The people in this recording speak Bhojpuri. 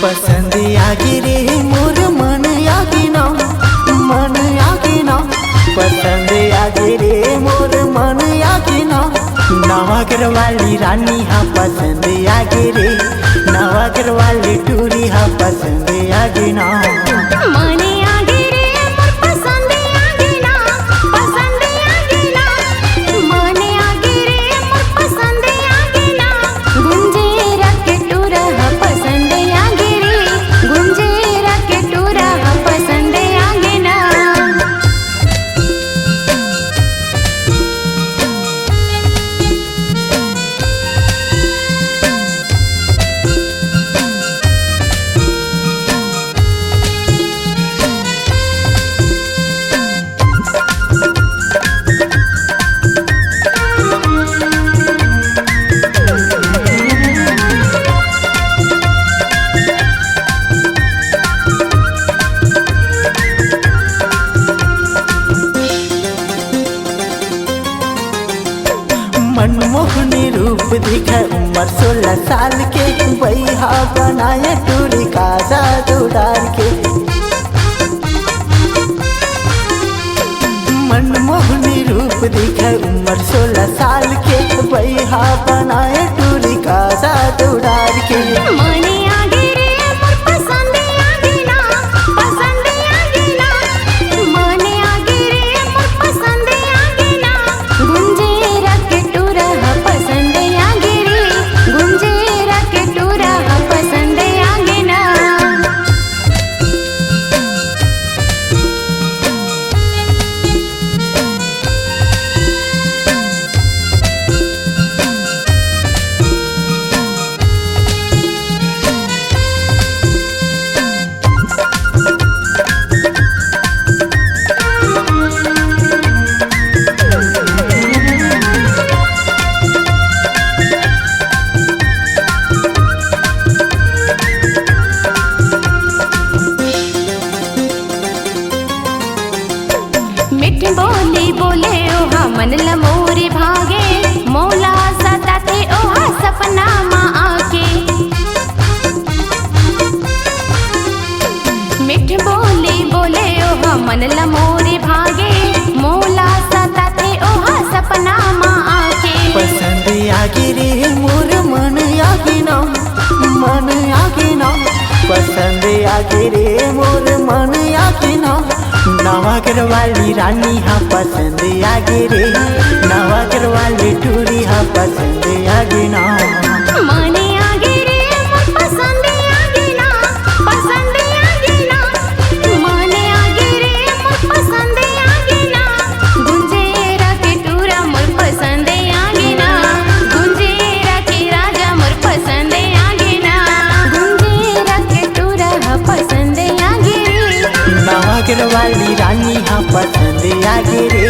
पसंद आगे रे मोर मन आगे ना, मन आगे ना। पसंद आगे रे मोर मन आगे ना। नवागर वाली रानी हाँ पसंद आगे रे, नवागर वाली टूरी हाँ पसंद आगे ना। मने आगे रे मोर पसंद आगे ना, पसंद आगे ना। मने आगे रे मोर पसंद आगे ना। गुंजेरा के टूरा हाँ पसंद आगे रे, गुंजेरा के टूरा हाँ पसंद आगे ना। मनमोहनी रूप दिखे उम्र 16 साल के, बैहा बनाए टूरी का जादू डाल के। मनमोहनी रूप दिखे उम्र 16 साल के, बैहा बनाए टूरी का जादू डाल के। मने आगे रे मोर पसंद आगे ना, पसंद आगे ना। मने आगे रे मोर पसंद आगे ना। गुंजेरा के टूरा हाँ पसंद आगे रे, गुंजेरा के टूरा हाँ पसंद आगे ना। मिठ बोली बोले ओहा मन लमोरे भागे, मौला सताते ओहा सपना माँ आके। मिठ बोली बोले ओहा मन लमोरे भागे, मौला सताते ओहा सपना माँ आके। पसंद आगे रे मोर मन आगे ना, मन आगे ना। पसंद आगे रे मोर मन आगे ना। नवागर वाली रानी हाँ पसंद आगे रे, नवागर वाली टूरी हाँ पसंद आगे ना। मने आगे रे मोर पसंद आगे ना, पसंद आगे ना। मने आगे रे मोर पसंद आगे ना। गुंजेरा के टूरा मोर पसंद आगे ना, गुंजेरा के राजा मोर पसंद आगे ना। गुंजेरा के टूरा हाँ पसंद आगे रे, नवागर वाली रानी हाँ पसंद आगे रे।